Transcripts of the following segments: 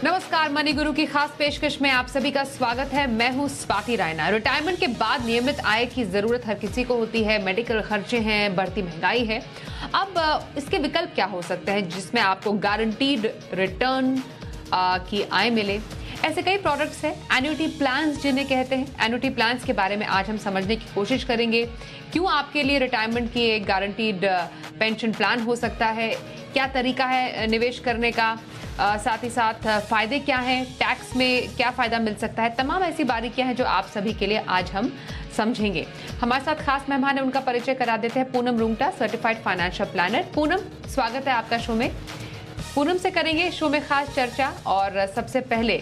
नमस्कार, मनी गुरु की खास पेशकश में आप सभी का स्वागत है। मैं हूं स्वाति रायना। रिटायरमेंट के बाद नियमित आय की जरूरत हर किसी को होती है। मेडिकल खर्चे हैं, बढ़ती महंगाई है। अब इसके विकल्प क्या हो सकते हैं जिसमें आपको गारंटीड रिटर्न की आय मिले? ऐसे कई प्रोडक्ट्स हैं। एन्युटी प्लान्स जिन्हें कहते हैं, एन्युटी प्लान्स के बारे में आज हम समझने की कोशिश करेंगे। क्यों आपके लिए रिटायरमेंट की एक गारंटीड पेंशन प्लान हो सकता है, क्या तरीका है निवेश करने का, साथ ही साथ फायदे क्या हैं, टैक्स में क्या फायदा मिल सकता है, तमाम ऐसी बारीकियां हैं जो आप सभी के लिए आज हम समझेंगे। हमारे साथ खास मेहमान है, उनका परिचय करा देते हैं। Poonam Rungta, certified financial planner. Poonam, स्वागत है आपका शो में। पूनम से करेंगे शो में खास चर्चा, और सबसे पहले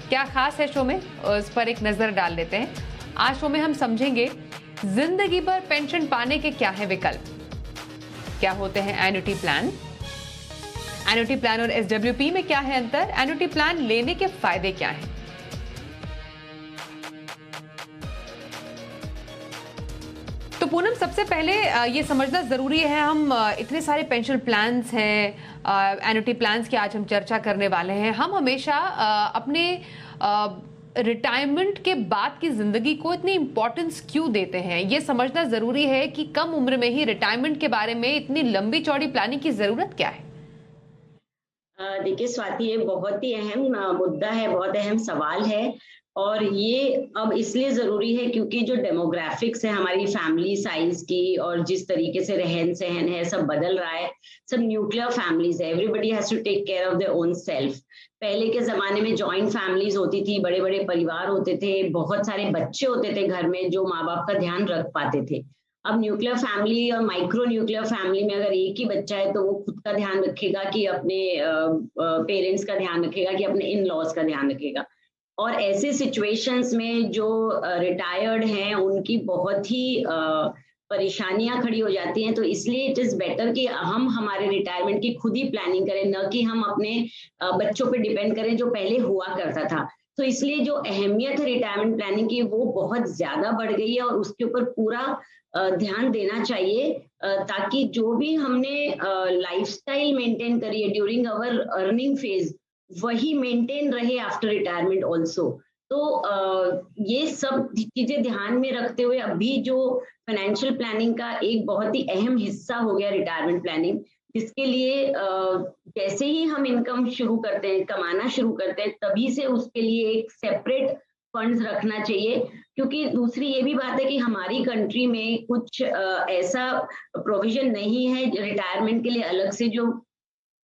क्या खास है शो में उस पर एक नजर डाल लेते हैं। आज शो में हम समझेंगे जिंदगी भर पेंशन पाने के क्या है विकल्प, क्या होते हैं एन्युटी प्लान, एन्युटी प्लान और एसडब्ल्यूपी में क्या है अंतर, एन्युटी प्लान लेने के फायदे क्या हैं। तो पूनम, सबसे पहले ये समझना जरूरी है, हम इतने सारे पेंशन प्लान्स हैं, एन्युटी प्लान्स की आज हम चर्चा करने वाले हैं। हम हमेशा अपने रिटायरमेंट के बाद की जिंदगी को इतनी इंपॉर्टेंस क्यों देते हैं? ये समझना जरूरी है कि कम उम्र में ही रिटायरमेंट के बारे में इतनी लंबी चौड़ी प्लानिंग की जरूरत क्या है? देखिए स्वाति, ये बहुत ही अहम मुद्दा है, बहुत अहम सवाल है। और ये अब इसलिए जरूरी है क्योंकि जो डेमोग्राफिक्स है हमारी फैमिली साइज की, और जिस तरीके से रहन सहन है सब बदल रहा है। सब न्यूक्लियर फैमिलीज है, everybody has to take care of their own self. पहले के जमाने में जॉइंट फैमिलीज होती थी, बड़े बड़े परिवार होते थे, बहुत सारे बच्चे होते थे घर में जो माँ बाप का ध्यान रख पाते थे। अब न्यूक्लियर फैमिली और माइक्रो न्यूक्लियर फैमिली में अगर एक ही बच्चा है तो वो खुद का ध्यान रखेगा कि अपने पेरेंट्स का ध्यान रखेगा कि अपने इन लॉज का ध्यान रखेगा। और ऐसे सिचुएशंस में जो रिटायर्ड हैं उनकी बहुत ही परेशानियां खड़ी हो जाती हैं। तो इसलिए इट इज बेटर कि हम हमारे रिटायरमेंट की खुद ही प्लानिंग करें, न कि हम अपने बच्चों पे डिपेंड करें जो पहले हुआ करता था। तो इसलिए जो अहमियत है रिटायरमेंट प्लानिंग की वो बहुत ज्यादा बढ़ गई है, और उसके ऊपर पूरा ध्यान देना चाहिए, ताकि जो भी हमने लाइफस्टाइल मेंटेन करी है ड्यूरिंग अवर अर्निंग फेज वही मेंटेन रहे आफ्टर रिटायरमेंट ऑल्सो। तो ये सब चीजें ध्यान में रखते हुए अभी जो फाइनेंशियल प्लानिंग का एक बहुत ही अहम हिस्सा हो गया रिटायरमेंट प्लानिंग, जिसके लिए जैसे ही हम इनकम शुरू करते हैं, कमाना शुरू करते हैं, तभी से उसके लिए एक सेपरेट फंड्स रखना चाहिए। क्योंकि दूसरी ये भी बात है कि हमारी कंट्री में कुछ ऐसा प्रोविजन नहीं है रिटायरमेंट के लिए अलग से जो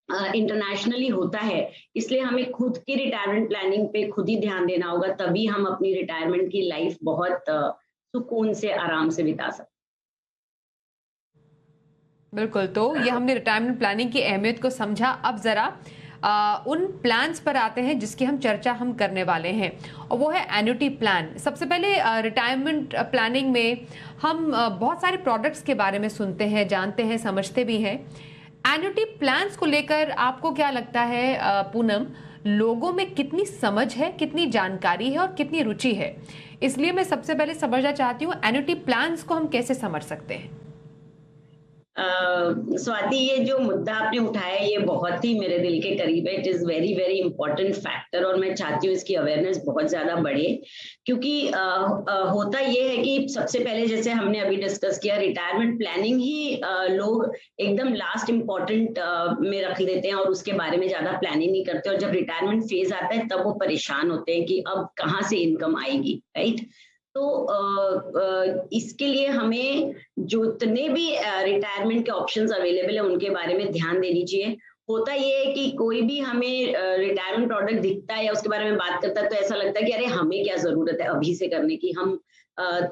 इंटरनेशनली होता है। इसलिए हमें खुद की रिटायरमेंट प्लानिंग पे खुद ही ध्यान देना होगा, तभी हम अपनी रिटायरमेंट की लाइफ बहुत सुकून से आराम से बिता सकते। बिल्कुल, तो ये हमने रिटायरमेंट प्लानिंग की अहमियत को समझा। अब जरा उन प्लान्स पर आते हैं जिसकी हम चर्चा करने वाले हैं, और वो है एन्युटी प्लान। सबसे पहले रिटायरमेंट प्लानिंग में हम बहुत सारे प्रोडक्ट्स के बारे में सुनते हैं, जानते हैं, समझते भी हैं। एन्युटी प्लान्स को लेकर आपको क्या लगता है पूनम, लोगों में कितनी समझ है, कितनी जानकारी है और कितनी रुचि है? इसलिए मैं सबसे पहले समझना चाहती हूँ एन्युटी प्लान्स को हम कैसे समझ सकते हैं। स्वाति, ये जो मुद्दा आपने उठाया ये बहुत ही मेरे दिल के करीब है। It is very very important factor, और मैं चाहती हूँ इसकी अवेयरनेस बहुत ज्यादा बढ़े। क्योंकि होता ये है कि सबसे पहले जैसे हमने अभी डिस्कस किया, रिटायरमेंट प्लानिंग ही लोग एकदम लास्ट इम्पोर्टेंट में रख देते हैं और उसके बारे में ज्यादा प्लानिंग नहीं करते। और जब रिटायरमेंट फेज आता है तब वो परेशान होते हैं कि अब कहाँ से इनकम आएगी, राइट। तो इसके लिए हमें जितने भी रिटायरमेंट के ऑप्शंस अवेलेबल है उनके बारे में ध्यान देनी चाहिए। होता ये है कि कोई भी हमें रिटायरमेंट प्रोडक्ट दिखता है या उसके बारे में बात करता है तो ऐसा लगता है कि अरे हमें क्या जरूरत है अभी से करने की, हम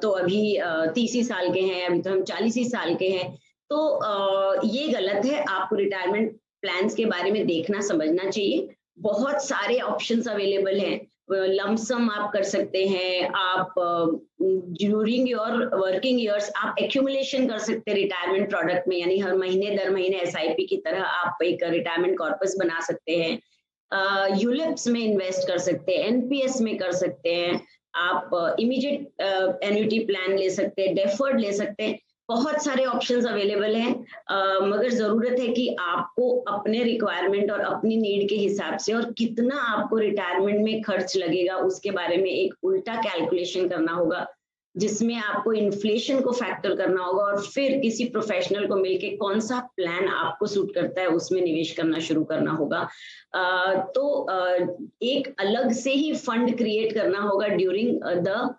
तो अभी 30 ही साल के हैं, अभी तो हम 40 ही साल के हैं। तो ये गलत है। आपको रिटायरमेंट प्लान्स के बारे में देखना समझना चाहिए। बहुत सारे ऑप्शंस अवेलेबल हैं। लमसम आप कर सकते हैं, आप ड्यूरिंग योर वर्किंग ईयर्स आप एक्यूमुलेशन कर सकते हैं रिटायरमेंट प्रोडक्ट में, यानी हर महीने दर महीने एसआईपी की तरह आप एक रिटायरमेंट कॉर्पस बना सकते हैं। यूलिप्स में इन्वेस्ट कर सकते हैं, एनपीएस में कर सकते हैं, आप इमीडिएट एन्युटी प्लान ले सकते हैं, डेफर्ड ले सकते हैं। बहुत सारे ऑप्शंस अवेलेबल हैं, मगर ज़रूरत है कि आपको अपने रिक्वायरमेंट और अपनी नीड के हिसाब से और कितना आपको रिटायरमेंट में खर्च लगेगा उसके बारे में एक उल्टा कैलकुलेशन करना होगा, जिसमें आपको इन्फ्लेशन को फैक्टर करना होगा और फिर किसी प्रोफेशनल को मिलके कौन सा प्लान आपको सूट करता है उसमें निवेश करना शुरू करना होगा। एक अलग से ही फंड क्रिएट करना होगा during the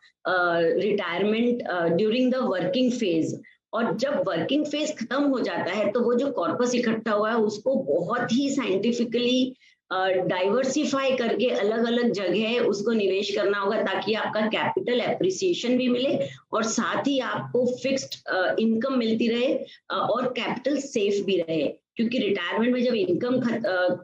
retirement, during the working phase. और जब वर्किंग फेज खत्म हो जाता है तो वो जो कॉर्पस इकट्ठा हुआ है उसको बहुत ही साइंटिफिकली डाइवर्सिफाई करके अलग अलग जगह उसको निवेश करना होगा, ताकि आपका कैपिटल एप्रिसिएशन भी मिले और साथ ही आपको फिक्स्ड इनकम मिलती रहे और कैपिटल सेफ भी रहे। क्योंकि रिटायरमेंट में जब इनकम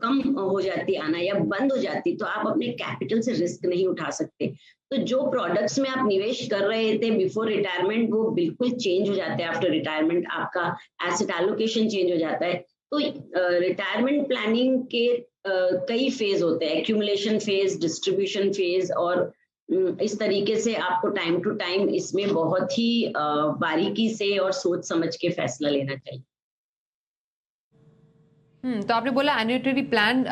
कम हो जाती आना या बंद हो जाती तो आप अपने कैपिटल से रिस्क नहीं उठा सकते। तो जो प्रोडक्ट्स में आप निवेश कर रहे थे बिफोर रिटायरमेंट वो बिल्कुल चेंज हो जाते हैं आफ्टर रिटायरमेंट, आपका एसेट एलोकेशन चेंज हो जाता है। तो रिटायरमेंट प्लानिंग के कई फेज होते हैं, एक्यूमुलेशन फेज, डिस्ट्रीब्यूशन फेज, और इस तरीके से आपको टाइम टू टाइम इसमें बहुत ही बारीकी से और सोच समझ के फैसला लेना चाहिए। तो आपने बोला एन्युटी प्लान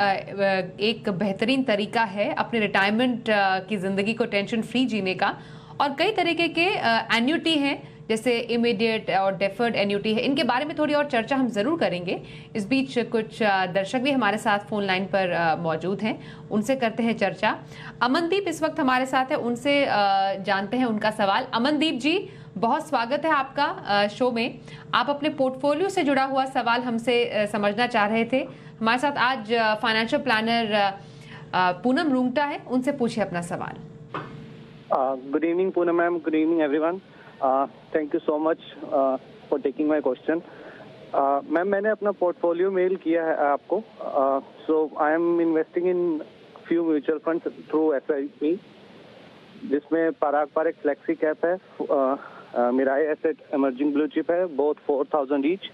एक बेहतरीन तरीका है अपने रिटायरमेंट की जिंदगी को टेंशन फ्री जीने का, और कई तरीके के एन्युटी हैं जैसे इमीडिएट और डेफर्ड एन्युटी है, इनके बारे में थोड़ी और चर्चा हम जरूर करेंगे। इस बीच कुछ दर्शक भी हमारे साथ फोन लाइन पर मौजूद हैं, उनसे करते हैं चर्चा। अमनदीप इस वक्त हमारे साथ है, उनसे जानते हैं उनका सवाल। अमनदीप जी, बहुत स्वागत है आपका शो में। आप अपने पोर्टफोलियो से जुड़ा हुआ सवाल हमसे समझना चाह रहे थे। हमारे साथ आज फाइनेंशियल प्लानर पूनम रुंगटा है, उनसे पूछिए अपना सवाल। Good evening Poonam ma'am, good evening everyone. Thank you so much for taking my question. Ma'am, मैंने अपना पोर्टफोलियो मेल किया है आपको। So I am investing in few mutual funds through SIP, जिसमें पराग पारेख फ्लेक्सी कैप है, Mirae asset emerging blue chip है, both 4000 each,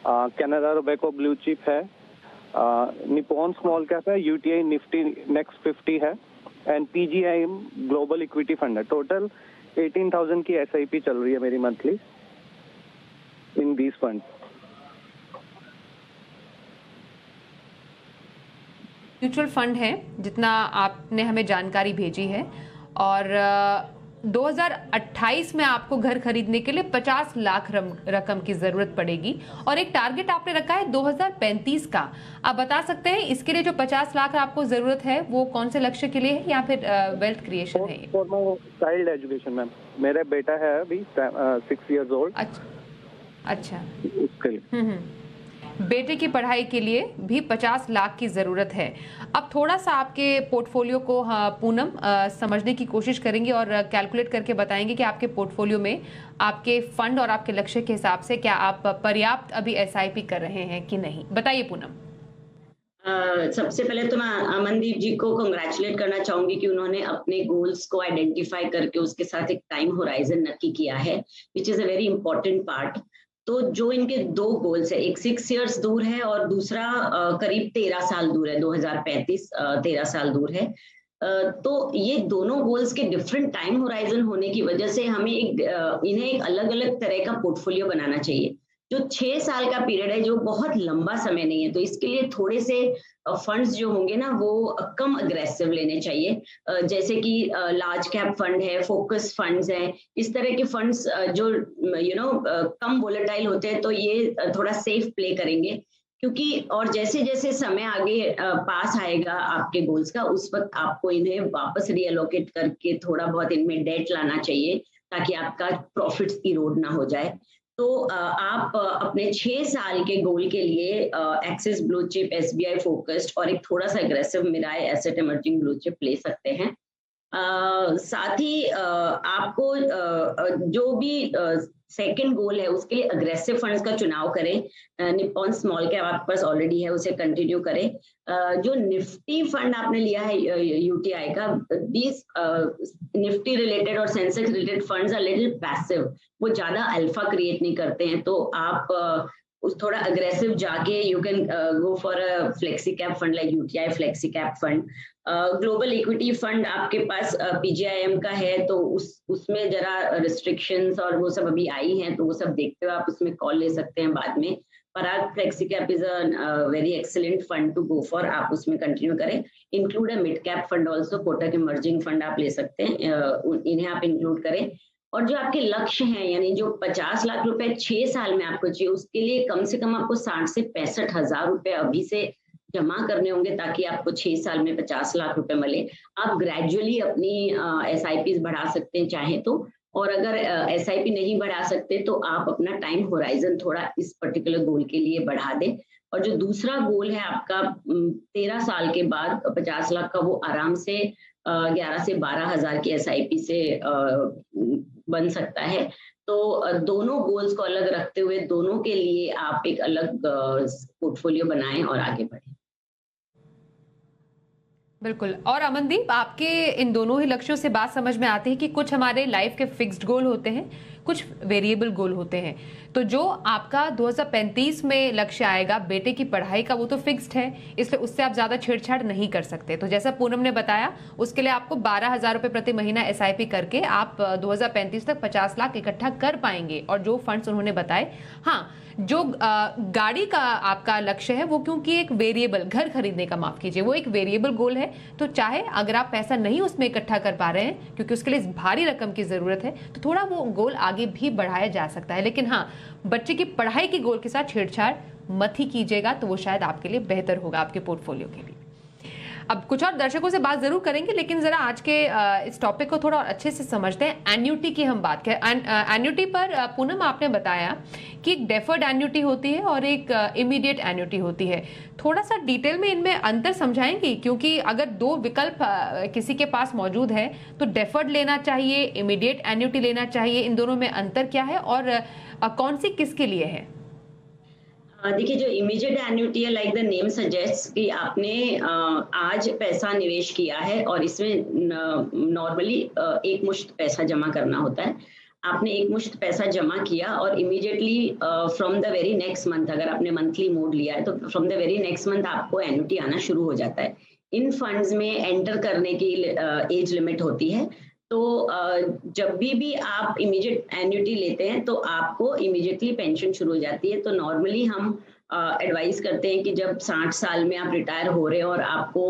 Canara Robeco blue chip है, Nippon small cap है, UTI निफ्टी नेक्स्ट 50 है, and PGIM global equity fund है। Total 18,000 की SIP चल रही है मेरी monthly in these fund. Mutual fund है जितना आपने हमें जानकारी भेजी है, और 2028 में आपको घर खरीदने के लिए 50 लाख रकम की जरूरत पड़ेगी, और एक टारगेट आपने रखा है 2035 का। आप बता सकते हैं इसके लिए जो 50 लाख आपको जरूरत है वो कौन से लक्ष्य के लिए है या फिर वेल्थ क्रिएशन है? For my child education ma'am, मेरा बेटा है अभी 6 इयर्स ओल्ड। अच्छा, उसके लिए बेटे की पढ़ाई के लिए भी 50 लाख की जरूरत है। अब थोड़ा सा आपके पोर्टफोलियो को पूनम समझने की कोशिश करेंगे और कैलकुलेट करके बताएंगे कि आपके पोर्टफोलियो में आपके फंड और आपके लक्ष्य के हिसाब से क्या आप पर्याप्त अभी SIP कर रहे हैं कि नहीं। बताइए पूनम। सबसे पहले तो मैं अमनदीप जी को कंग्रेचुलेट करना चाहूंगी कि उन्होंने अपने गोल्स को आइडेंटिफाई करके उसके साथ एक टाइम होराइजन नक्की किया है, which is a very important part. तो जो इनके 2 गोल्स है, एक 6 इयर्स दूर है और दूसरा करीब 13 साल दूर है, 2035 13 साल दूर है। तो ये दोनों गोल्स के डिफरेंट टाइम होराइजन होने की वजह से हमें इन्हें एक अलग अलग तरह का पोर्टफोलियो बनाना चाहिए। जो 6 साल का पीरियड है जो बहुत लंबा समय नहीं है, तो इसके लिए थोड़े से फंड्स जो होंगे ना वो कम अग्रेसिव लेने चाहिए, जैसे कि लार्ज कैप फंड है, फोकस फंड्स हैं, इस तरह के फंड्स जो कम वोलेटाइल होते हैं, तो ये थोड़ा सेफ प्ले करेंगे। क्योंकि और जैसे जैसे समय आगे पास आएगा आपके गोल्स का, उस वक्त आपको इन्हें वापस रीअलोकेट करके थोड़ा बहुत इनमें डेट लाना चाहिए ताकि आपका प्रॉफिट्स इरोड ना हो जाए। तो आप अपने 6 साल के गोल के लिए Axis blue chip, SBI focused और एक थोड़ा सा aggressive Mirae asset emerging blue chip ले सकते हैं। साथ ही आपको जो भी सेकंड गोल है उसके लिए अग्रेसिव फंड्स का चुनाव करें। निप्पॉन स्मॉल कैप आपके पास ऑलरेडी है, उसे कंटिन्यू करें। जो निफ्टी फंड आपने लिया है UTI का, दीज निफ्टी रिलेटेड और Sensex related funds are little passive, वो ज्यादा अल्फा क्रिएट नहीं करते हैं। तो आप उस थोड़ा अग्रेसिव जाके you can go for a flexi cap fund like UTI flexi cap fund. Global equity fund आपके पास पीजीआईएम का है तो उसमें जरा रिस्ट्रिक्शंस और वो सब अभी आई हैं, तो वो सब देखते हुए आप उसमें कॉल ले सकते हैं बाद में। Parag flexi cap is a very excellent fund to go for, आप उसमें कंटिन्यू करें। Include a mid cap fund also, Kotak emerging fund आप ले सकते हैं, इन्हें आप इंक्लूड करें। और जो आपके लक्ष्य हैं, यानी जो 50 लाख रुपए 6 साल में आपको चाहिए, उसके लिए कम से कम आपको 60 से 65 हजार रुपए अभी से जमा करने होंगे ताकि आपको 6 साल में 50 लाख रुपए मिले। आप ग्रेजुअली अपनी SIPs बढ़ा सकते हैं चाहे तो, और अगर SIP नहीं बढ़ा सकते तो आप अपना टाइम होराइजन थोड़ा इस पर्टिकुलर गोल के लिए बढ़ा दें। और जो दूसरा गोल है आपका 13 साल के बाद 50 लाख का, वो आराम से 11 से 12 हजार की SIP से बन सकता है। तो दोनों गोल्स को अलग रखते हुए दोनों के लिए आप एक अलग पोर्टफोलियो बनाएं और आगे बढ़ें। बिल्कुल। और अमनदीप, आपके इन दोनों ही लक्ष्यों से बात समझ में आती है कि कुछ हमारे लाइफ के फिक्स्ड गोल होते हैं, कुछ वेरिएबल गोल होते हैं। तो जो आपका 2035 में लक्ष्य आएगा बेटे की पढ़ाई का, वो तो फिक्स्ड है, इसलिए उससे आप ज्यादा छेड़छाड़ नहीं कर सकते। तो जैसा पूनम ने बताया, उसके लिए आपको 12,000 रुपए प्रति महीना SIP करके आप 2035 तक 50 लाख इकट्ठा कर पाएंगे। और जो फंड्स उन्होंने बताए, हाँ, जो गाड़ी का आपका लक्ष्य है वो क्योंकि एक वेरिएबल, घर खरीदने का, माफ कीजिए, वो एक वेरिएबल गोल है, तो चाहे अगर आप पैसा नहीं उसमें इकट्ठा कर पा रहे हैं क्योंकि उसके लिए भारी रकम की जरूरत है, तो थोड़ा वो गोल आगे भी बढ़ाया जा सकता है। लेकिन हाँ, बच्चे की पढ़ाई के गोल के साथ छेड़छाड़ मत ही कीजिएगा, तो वो शायद आपके लिए बेहतर होगा, आपके पोर्टफोलियो के लिए। अब कुछ और दर्शकों से बात जरूर करेंगे, लेकिन जरा आज के इस टॉपिक को थोड़ा और अच्छे से समझते हैं। एन्युटी की हम बात करें। एन्युटी पर पूनम आपने बताया कि एक डेफर्ड एन्युटी होती है और एक इमीडिएट एन्युटी होती है। थोड़ा सा डिटेल में इनमें अंतर समझाएंगी, क्योंकि अगर दो विकल्प किसी के पास मौजूद है तो डेफर्ड लेना चाहिए, इमीडिएट एन्युटी लेना चाहिए, इन दोनों में अंतर क्या है और कौन सी किसके लिए है? देखिए, जो इमीडिएट एन्युटी है, लाइक द नेम सजेस्ट कि आपने आज पैसा निवेश किया है और इसमें नॉर्मली एक मुश्त पैसा जमा करना होता है। आपने एक मुश्त पैसा जमा किया और immediately from the very next month, अगर आपने मंथली मोड लिया है तो from the very next month आपको एन्युटी आना शुरू हो जाता है। इन फंड्स में एंटर करने की एज लिमिट होती है। तो जब भी आप इमीडिएट एन्युटी लेते हैं तो आपको इमीडिएटली पेंशन शुरू हो जाती है। तो नॉर्मली हम एडवाइस करते हैं कि जब 60 साल में आप रिटायर हो रहे हैं और आपको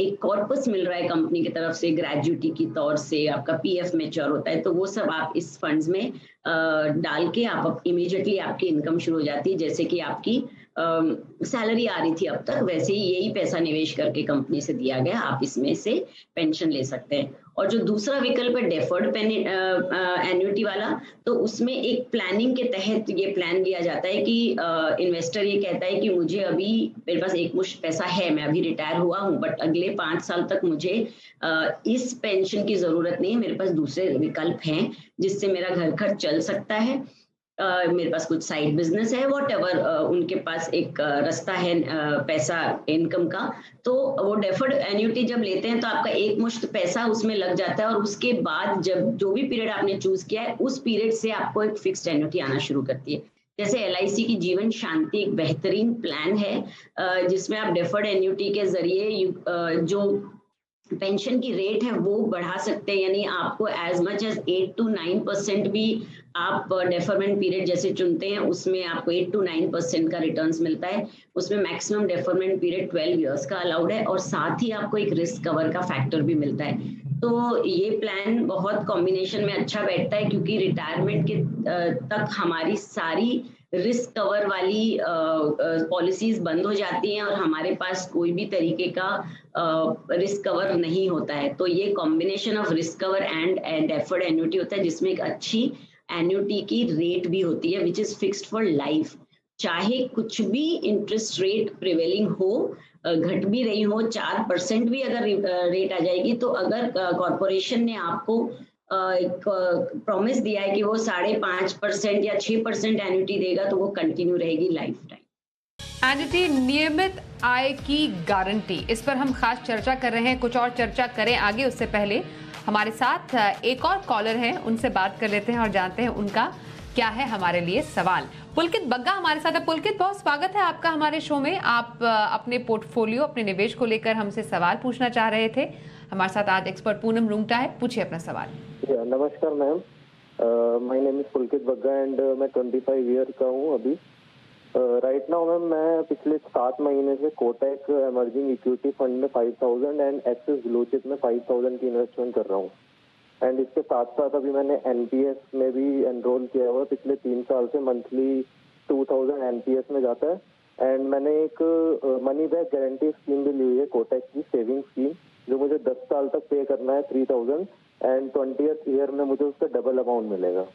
एक कॉर्पस मिल रहा है कंपनी की तरफ से ग्रेजुइटी की तौर से, आपका PF मैच्योर होता है, तो वो सब आप इस फंड्स में डाल के आप इमीडिएटली आपकी इनकम शुरू हो जाती है। जैसे कि आपकी सैलरी आ रही थी अब तक, वैसे ही यही पैसा निवेश करके कंपनी से दिया गया, आप इसमें से पेंशन ले सकते हैं। और जो दूसरा विकल्प है डेफर्ड एन्युटी वाला, तो उसमें एक प्लानिंग के तहत ये प्लान लिया जाता है कि इन्वेस्टर ये कहता है कि मुझे अभी मेरे पास एक मुश्त पैसा है, मैं अभी रिटायर हुआ हूँ, बट अगले 5 साल तक मुझे इस पेंशन की जरूरत नहीं है, मेरे पास दूसरे विकल्प हैं जिससे मेरा घर खर्च चल सकता है, मेरे पास कुछ साइड बिजनेस है, वॉटएवर, उनके पास एक रास्ता है पैसा इनकम का। तो वो डेफर्ड एन्युटी जब लेते हैं तो आपका एक मुश्त पैसा उसमें लग जाता है और उसके बाद जब जो भी पीरियड आपने चूज किया है उस पीरियड से आपको एक फिक्स्ड एन्युटी आना शुरू करती है। जैसे LIC की जीवन शांति एक बेहतरीन प्लान है जिसमें आप डेफर्ड एन्युटी के जरिए जो पेंशन की रेट है वो बढ़ा सकते हैं, यानी आपको एज मच एज 8 to 9% भी आप डेफरमेंट पीरियड जैसे चुनते हैं उसमें आपको 8 to 9% का रिटर्न्स मिलता है। उसमें मैक्सिमम डेफरमेंट पीरियड 12 इयर्स का अलाउड है और साथ ही आपको एक रिस्क कवर का फैक्टर भी मिलता है। तो ये प्लान बहुत कॉम्बिनेशन में अच्छा बैठता है क्योंकि रिटायरमेंट के तक हमारी सारी रिस्क कवर वाली पॉलिसीज बंद हो जाती हैं और हमारे पास कोई भी तरीके का रिस्क कवर नहीं होता है। तो ये combination of risk cover and deferred annuity होता है जिसमें एक अच्छी एन्युटी की रेट भी होती है which is fixed for life. चाहे कुछ भी इंटरेस्ट रेट प्रिवेलिंग हो, घट भी रही हो, 4% भी अगर रेट आ जाएगी, तो अगर कॉर्पोरेशन ने आपको एक प्रॉमिस दिया है कि वो 5.5% या 6% एन्युटी देगा तो वो कंटिन्यू रहेगी लाइफ टाइम। एन्युटी नियमित आय की गारंटी, इस पर हम खास चर्चा कर रहे हैं। कुछ और चर्चा करें आगे, उससे पहले हमारे साथ एक और कॉलर हैं, उनसे बात कर लेते हैं और जानते हैं उनका क्या है हमारे लिए सवाल। पुलकित बग्गा हमारे साथ है। पुलकित, बहुत स्वागत है आपका हमारे शो में। आप अपने पोर्टफोलियो, अपने निवेश को लेकर हमसे सवाल पूछना चाह रहे थे। हमारे साथ आज एक्सपर्ट पूनम रुंगटा है, पूछिए अपना सवाल। नमस्कार ma'am, my name is Pulkit Bagga and मैं 25 ईयर का हूँ अभी। राइट नाउ मैम, मैं पिछले 7 महीने से कोटक इमर्जिंग इक्विटी फंड में 5000 एंड एक्सिस ब्लू चिप में 5000 की इन्वेस्टमेंट कर रहा हूँ। एंड इसके साथ साथ अभी मैंने एनपीएस में भी एनरोल किया हुआ। पिछले 3 साल से मंथली 2000 एनपीएस में जाता है। एंड मैंने एक मनी बैक गारंटी स्कीम भी ली हुई है, कोटक की सेविंग स्कीम, जो मुझे 10 साल तक पे करना है 3000 एंड 20th ईयर में मुझे उसका डबल अमाउंट मिलेगा।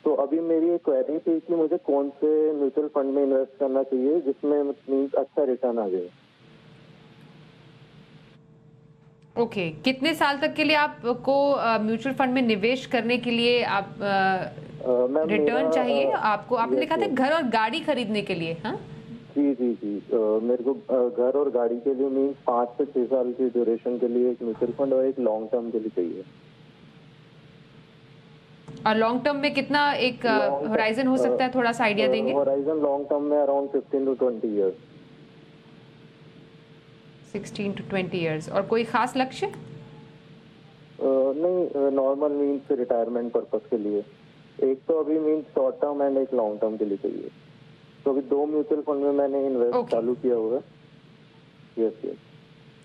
तो अभी मेरी एक क्वेरी थी कि मुझे कौन से म्यूचुअल फंड में इन्वेस्ट करना चाहिए जिसमें मीन्स अच्छा रिटर्न आ जाए। ओके, कितने साल तक के लिए आपको म्यूचुअल फंड में निवेश करने के लिए आप रिटर्न चाहिए आपको? आपने लिखा था घर और गाड़ी खरीदने के लिए। हाँ जी जी जी, मेरे को घर और गाड़ी के लिए मीन्स 5 से 6 साल की ड्यूरेशन के लिए एक म्यूचुअल फंड और एक लॉन्ग टर्म के लिए चाहिए। और लॉन्ग टर्म में कितना एक होराइजन हो सकता है, थोड़ा सा आइडिया देंगे? होराइजन लॉन्ग टर्म में around 15 to 20 years. 16 to 20 years. और कोई खास लक्ष्य? नहीं, नॉर्मल मीन्स रिटायरमेंट पर्पस के लिए। एक तो अभी मीन्स शॉर्ट टर्म एंड एक लॉन्ग टर्म के लिए चाहिए। तो अभी 2 म्यूचुअल फंड में मैंने इन्वेस्ट चालू किया हुआ है। यस यस,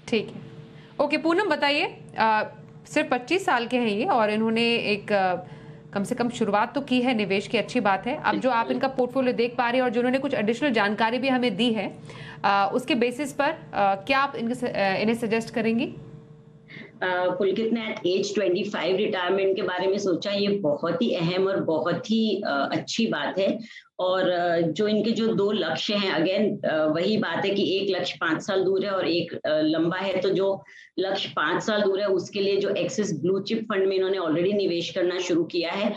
ठीक है। ओके पूनम, बताइए, सिर्फ 25 साल के हैं ये और इन्होंने एक कम से कम शुरुआत तो की है निवेश की, अच्छी बात है। अब जो आप इनका पोर्टफोलियो देख पा रहे हैं और जो उन्होंने कुछ एडिशनल जानकारी भी हमें दी है, उसके बेसिस पर क्या आप इन्हें सजेस्ट करेंगी? पुलकित ने एज 25 रिटायरमेंट के बारे में सोचा, ये बहुत ही अहम और बहुत ही अच्छी बात है। और जो इनके जो 2 लक्ष्य हैं, अगेन वही बात है कि एक लक्ष्य 5 साल दूर है और एक लंबा है। तो जो लक्ष्य 5 साल दूर है उसके लिए जो एक्सिस ब्लू चिप फंड में इन्होंने ऑलरेडी निवेश करना शुरू किया है,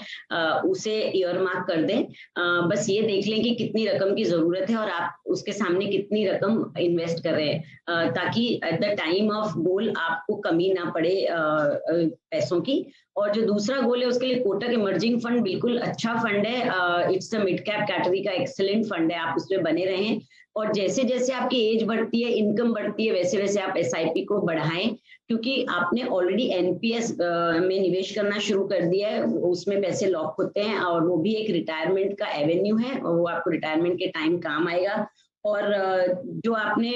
उसे ईयरमार्क कर दें। बस ये देख लें कि कितनी रकम की जरूरत है और आप उसके सामने कितनी रकम इन्वेस्ट कर रहे हैं, ताकि at the time of goal आपको कमी ना पड़े पैसों की। और जो दूसरा गोल है उसके लिए कोटक इमर्जिंग फंड बिल्कुल अच्छा फंड है। It's a mid cap category का एक्सेलेंट फंड है, आप उसमें बने रहें। और जैसे जैसे आपकी एज बढ़ती है, इनकम बढ़ती है, वैसे वैसे आप एसआईपी को बढ़ाएं, क्योंकि आपने ऑलरेडी एनपीएस में निवेश करना शुरू कर दिया है। उसमें पैसे लॉक होते हैं और वो भी एक रिटायरमेंट का एवेन्यू है और वो आपको रिटायरमेंट के टाइम काम आएगा। और जो आपने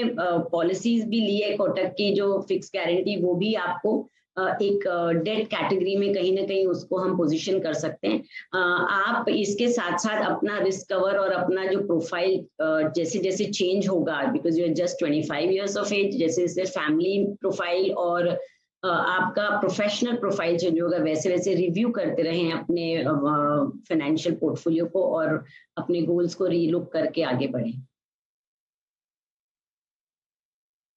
पॉलिसीज भी ली है कोटक की, जो फिक्स गारंटी, वो भी आपको एक डेट कैटेगरी में कहीं ना कहीं उसको हम पोजीशन कर सकते हैं। आप इसके साथ साथ अपना रिस्क कवर और अपना जो प्रोफाइल जैसे जैसे चेंज होगा, because you are just 25 years of age, जैसे जैसे फैमिली प्रोफाइल और आपका प्रोफेशनल प्रोफाइल चेंज होगा, वैसे वैसे रिव्यू करते रहें अपने फाइनेंशियल पोर्टफोलियो को और अपने गोल्स को रीलुक करके आगे बढ़ें।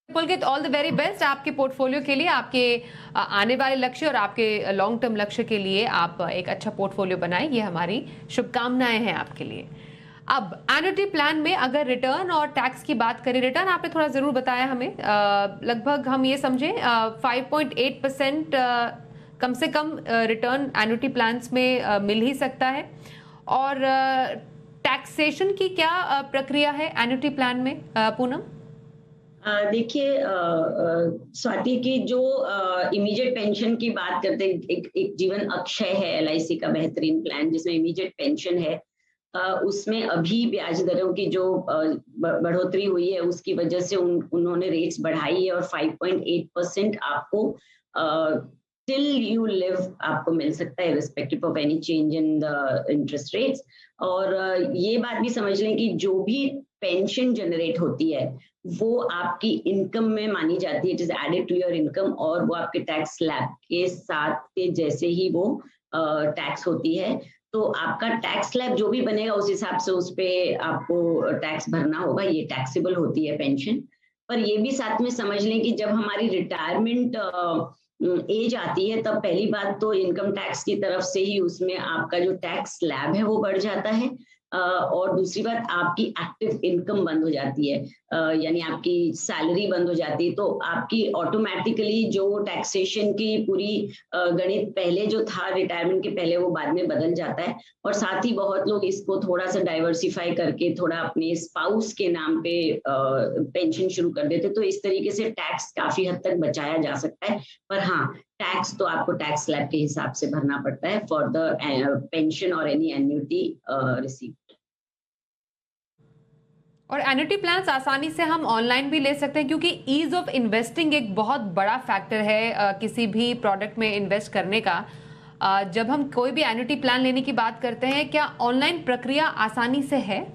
पुलकित, ऑल द वेरी बेस्ट आपके पोर्टफोलियो के लिए, आपके आने वाले लक्ष्य और आपके लॉन्ग टर्म लक्ष्य के लिए। आप एक अच्छा पोर्टफोलियो बनाएं, ये हमारी शुभकामनाएं हैं आपके लिए। अब एन्युटी प्लान में अगर रिटर्न और टैक्स की बात करें, रिटर्न आपने थोड़ा जरूर बताया हमें, लगभग हम ये समझें 5.8% कम से कम रिटर्न एन्युटी प्लान्स में मिल ही सकता है। और टैक्सेशन की क्या प्रक्रिया है एन्युटी प्लान में, पूनम? देखिए स्वाति की जो इमीडिएट पेंशन की बात करते हैं, एक जीवन अक्षय है एलआईसी का बेहतरीन प्लान जिसमें इमीडिएट पेंशन है। उसमें अभी ब्याज दरों की जो बढ़ोतरी हुई है उसकी वजह से उन्होंने रेट्स बढ़ाई है और 5.8% आपको टिल यू लिव आपको मिल सकता है, respective of any change in the interest rates. और ये बात भी समझ लें कि जो भी पेंशन जनरेट होती है वो आपकी इनकम में मानी जाती है, it is added to your income, और वो आपके टैक्स स्लैब के साथ के जैसे ही वो टैक्स होती है। तो आपका टैक्स स्लैब जो भी बनेगा उस हिसाब से उस पे आपको टैक्स भरना होगा, ये टैक्सेबल होती है पेंशन। पर ये भी साथ में समझ लें कि जब हमारी रिटायरमेंट एज आती है तब पहली बात तो इनकम टैक्स की तरफ से ही उसमें आपका जो टैक्स स्लैब है वो बढ़ जाता है। और दूसरी बात, आपकी एक्टिव इनकम बंद हो जाती है, यानी आपकी सैलरी बंद हो जाती है, तो आपकी ऑटोमेटिकली जो टैक्सेशन की पूरी गणित पहले जो था रिटायरमेंट के पहले, वो बाद में बदल जाता है। और साथ ही बहुत लोग इसको थोड़ा सा डाइवर्सिफाई करके थोड़ा अपने स्पाउस के नाम पे पेंशन शुरू कर देते, तो इस तरीके से टैक्स काफी हद तक बचाया जा सकता है। पर हाँ, टैक्स तो आपको टैक्स स्लैब के हिसाब से भरना पड़ता है फॉर द पेंशन और एनी एन्युटी रिसीव। और एन्युटी प्लान्स आसानी से हम ऑनलाइन भी ले सकते हैं, क्योंकि ईज ऑफ इन्वेस्टिंग एक बहुत बड़ा फैक्टर है किसी भी प्रोडक्ट में इन्वेस्ट करने का। जब हम कोई भी एन्युटी प्लान लेने की बात करते हैं, क्या ऑनलाइन प्रक्रिया आसानी से है?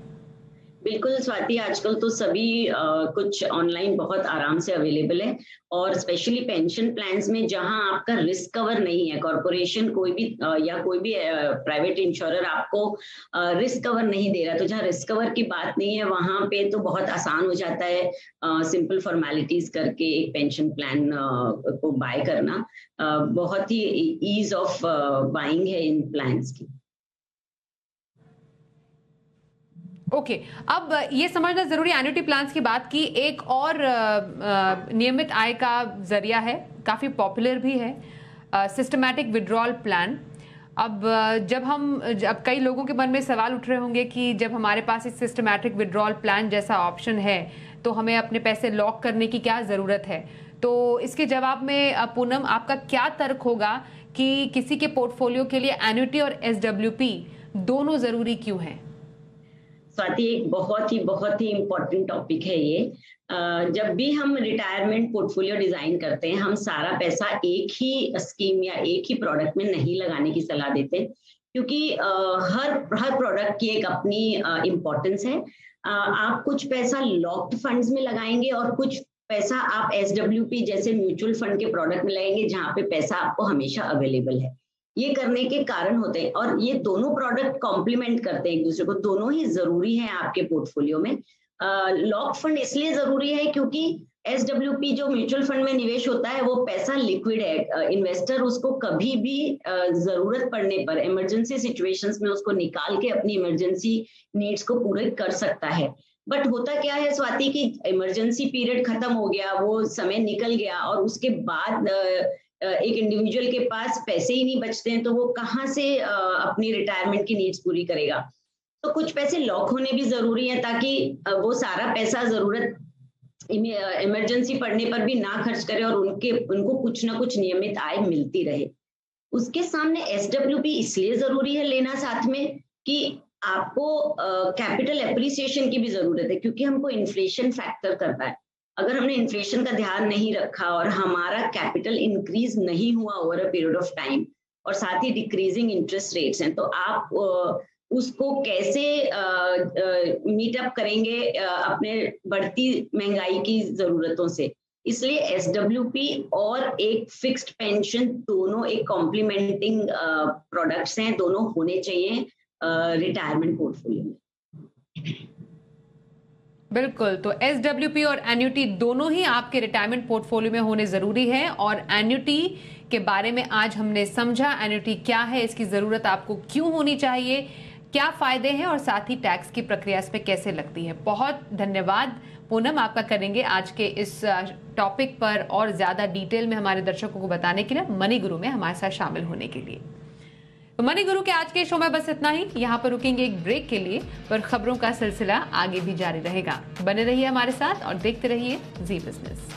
बिल्कुल स्वाति, आजकल तो सभी कुछ ऑनलाइन बहुत आराम से अवेलेबल है, और स्पेशली पेंशन प्लान्स में जहां आपका रिस्क कवर नहीं है, कॉर्पोरेशन कोई भी या कोई भी प्राइवेट इंश्योरर आपको रिस्क कवर नहीं दे रहा, तो जहां रिस्क कवर की बात नहीं है वहां पे तो बहुत आसान हो जाता है सिंपल फॉर्मेलिटीज करके एक पेंशन प्लान को बाय करना। बहुत ही ईज ऑफ बाइंग है इन प्लान्स की। ओके, अब ये समझना जरूरी, एन्युटी प्लान्स की बात की, एक और नियमित आय का जरिया है, काफी पॉपुलर भी है, सिस्टमैटिक विड्रॉल प्लान। अब अब कई लोगों के मन में सवाल उठ रहे होंगे कि जब हमारे पास एक सिस्टमैटिक विड्रॉल प्लान जैसा ऑप्शन है तो हमें अपने पैसे लॉक करने की क्या जरूरत है। तो इसके जवाब में पूनम, आपका क्या तर्क होगा कि किसी के पोर्टफोलियो के लिए एन्युटी और SWP दोनों जरूरी क्यों हैं? स्वाति, एक बहुत ही इम्पोर्टेंट टॉपिक है ये। जब भी हम रिटायरमेंट पोर्टफोलियो डिजाइन करते हैं, हम सारा पैसा एक ही स्कीम या एक ही प्रोडक्ट में नहीं लगाने की सलाह देते, क्योंकि हर प्रोडक्ट की एक अपनी इम्पोर्टेंस है। आप कुछ पैसा लॉक्ड फंड्स में लगाएंगे और कुछ पैसा आप SWP जैसे म्यूचुअल फंड के प्रोडक्ट में लगाएंगे, जहाँ पे पैसा आपको हमेशा अवेलेबल है। ये करने के कारण होते हैं, और ये दोनों प्रोडक्ट कॉम्प्लीमेंट करते हैं एक दूसरे को, दोनों ही जरूरी हैं आपके पोर्टफोलियो में। लॉक फंड इसलिए जरूरी है क्योंकि SWP जो म्यूचुअल फंड में निवेश होता है वो पैसा लिक्विड है, इन्वेस्टर उसको कभी भी जरूरत पड़ने पर, इमरजेंसी सिचुएशंस में उसको निकाल के अपनी इमरजेंसी नीड्स को पूरे कर सकता है। बट होता क्या है स्वाति कि इमरजेंसी पीरियड खत्म हो गया, वो समय निकल गया, और उसके बाद एक इंडिविजुअल के पास पैसे ही नहीं बचते हैं, तो वो कहाँ से अपनी रिटायरमेंट की नीड्स पूरी करेगा। तो कुछ पैसे लॉक होने भी जरूरी है, ताकि वो सारा पैसा जरूरत इमरजेंसी पड़ने पर भी ना खर्च करे और उनको कुछ ना कुछ नियमित आय मिलती रहे। उसके सामने SWP इसलिए जरूरी है लेना साथ में कि आपको कैपिटल एप्रिसिएशन की भी जरूरत है, क्योंकि हमको इन्फ्लेशन फैक्टर करता है। अगर हमने इन्फ्लेशन का ध्यान नहीं रखा और हमारा कैपिटल इंक्रीज नहीं हुआ over a period of time, और साथ ही डिक्रीजिंग इंटरेस्ट रेट्स हैं, तो आप उसको कैसे मीट अप करेंगे अपने बढ़ती महंगाई की जरूरतों से। इसलिए SWP और एक फिक्स्ड पेंशन दोनों एक कॉम्प्लीमेंटिंग प्रोडक्ट्स हैं, दोनों होने चाहिए रिटायरमेंट पोर्टफोलियो में। बिल्कुल, तो SWP और एन्युटी दोनों ही आपके रिटायरमेंट पोर्टफोलियो में होने जरूरी है। और एन्युटी के बारे में आज हमने समझा, एन्युटी क्या है, इसकी जरूरत आपको क्यों होनी चाहिए, क्या फायदे हैं, और साथ ही टैक्स की प्रक्रिया इस पे कैसे लगती है। बहुत धन्यवाद पूनम आपका करेंगे आज के इस टॉपिक पर और ज्यादा डिटेल में हमारे दर्शकों को बताने के लिए, मनी गुरु में हमारे साथ शामिल होने के लिए। तो मनी गुरु के आज के शो में बस इतना ही। यहाँ पर रुकेंगे एक ब्रेक के लिए, पर खबरों का सिलसिला आगे भी जारी रहेगा। बने रहिए हमारे साथ और देखते रहिए जी बिजनेस।